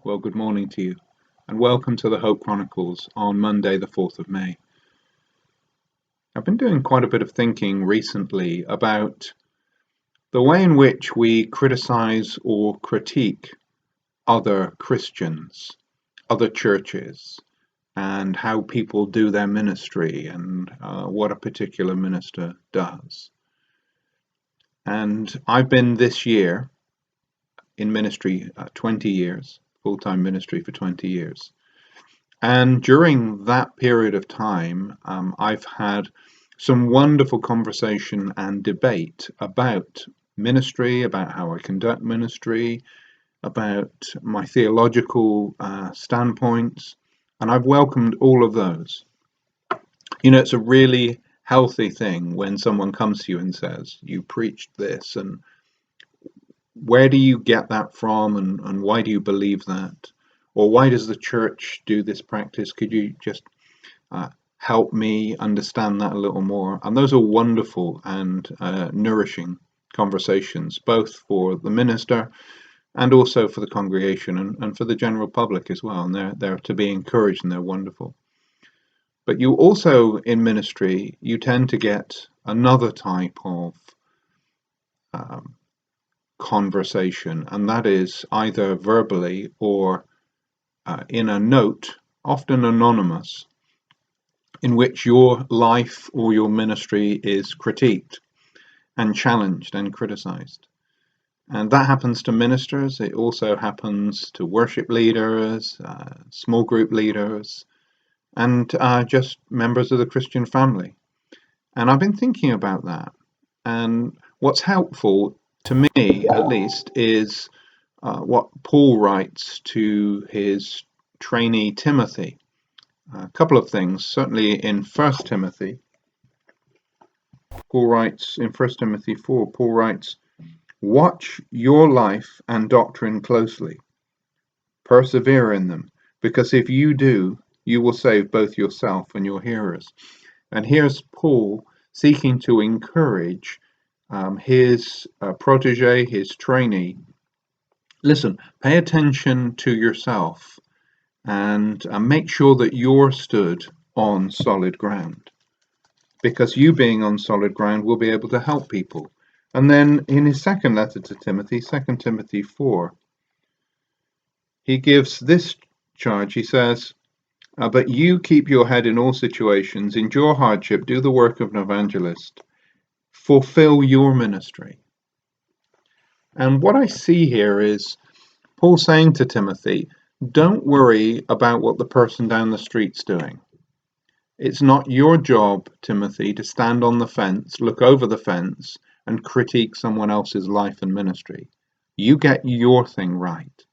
Well, good morning to you, and welcome to the Hope Chronicles on Monday, the 4th of May. I've been doing quite a bit of thinking recently about the way in which we criticize or critique other Christians, other churches, and how people do their ministry and what a particular minister does. And I've been this year in ministry 20 years, full-time ministry for 20 years. And during that period of time, I've had some wonderful conversation and debate about ministry, about how I conduct ministry, about my theological standpoints, and I've welcomed all of those. You know, it's a really healthy thing when someone comes to you and says, "You preached this, and where do you get that from, and why do you believe that? Or why does the church do this practice? Could you just help me understand that a little more?" And those are wonderful and nourishing conversations, both for the minister and also for the congregation and for the general public as well. And they're to be encouraged, and they're wonderful. But you also, in ministry, you tend to get another type of um, conversation, and that is either verbally or in a note, often anonymous, in which your life or your ministry is critiqued and challenged and criticized. And that happens to ministers. It also happens to worship leaders, small group leaders, and just members of the Christian family. And I've been thinking about that. And what's helpful to me, at least, is what Paul writes to his trainee Timothy. A couple of things. Certainly in 1 Timothy, Paul writes in 1 Timothy 4, Paul writes, "Watch your life and doctrine closely. Persevere in them, because if you do, you will save both yourself and your hearers." And here's Paul seeking to encourage his protege, his trainee. Listen, pay attention to yourself and make sure that you're stood on solid ground, because you being on solid ground will be able to help people. And then in his second letter to Timothy, 2 Timothy 4, he gives this charge. He says, "But you keep your head in all situations, endure hardship, do the work of an evangelist, fulfill your ministry." And what I see here is Paul saying to Timothy, don't worry about what the person down the street's doing. It's not your job, Timothy, to stand on the fence, look over the fence, and critique someone else's life and ministry. You get your thing right.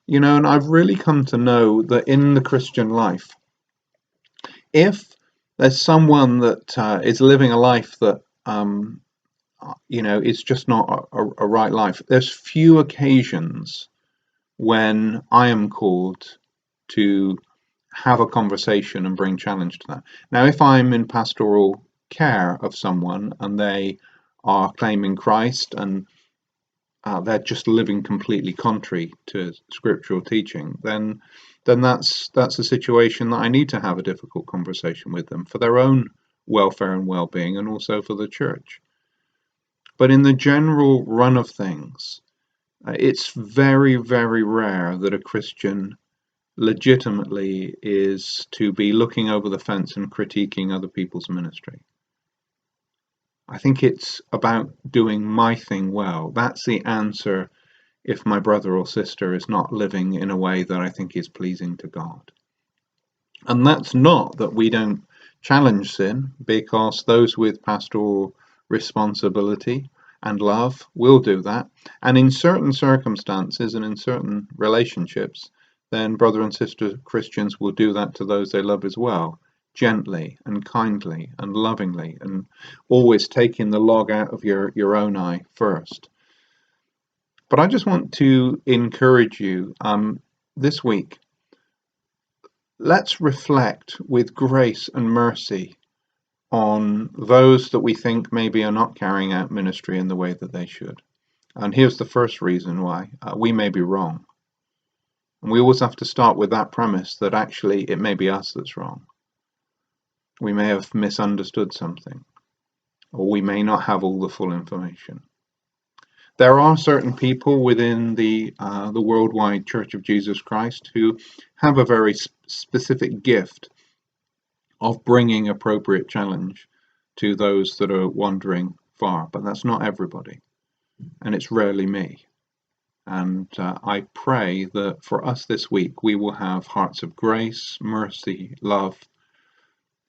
You know, and I've really come to know that in the Christian life, if there's someone that is living a life that, is just not a right life, there's few occasions when I am called to have a conversation and bring challenge to that. Now, if I'm in pastoral care of someone and they are claiming Christ and they're just living completely contrary to scriptural teaching, then that's a situation that I need to have a difficult conversation with them for their own welfare and well-being, and also for the church. But in the general run of things, it's very, very rare that a Christian legitimately is to be looking over the fence and critiquing other people's ministry. I think it's about doing my thing well. That's the answer if my brother or sister is not living in a way that I think is pleasing to God. And that's not that we don't challenge sin, because those with pastoral responsibility and love will do that. And in certain circumstances and in certain relationships, then brother and sister Christians will do that to those they love as well, gently and kindly and lovingly, and always taking the log out of your own eye first. But I just want to encourage you this week, let's reflect with grace and mercy on those that we think maybe are not carrying out ministry in the way that they should. And here's the first reason why we may be wrong. And we always have to start with that premise that actually it may be us that's wrong. We may have misunderstood something, or we may not have all the full information. There are certain people within the worldwide Church of Jesus Christ who have a very specific gift of bringing appropriate challenge to those that are wandering far, but that's not everybody, and it's rarely me. And I pray that for us this week we will have hearts of grace, mercy, love,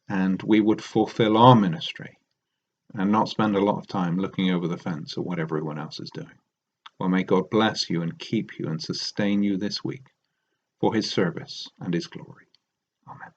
and we would fulfill our ministry and not spend a lot of time looking over the fence at what everyone else is doing. Well, may God bless you and keep you and sustain you this week for his service and his glory. Amen.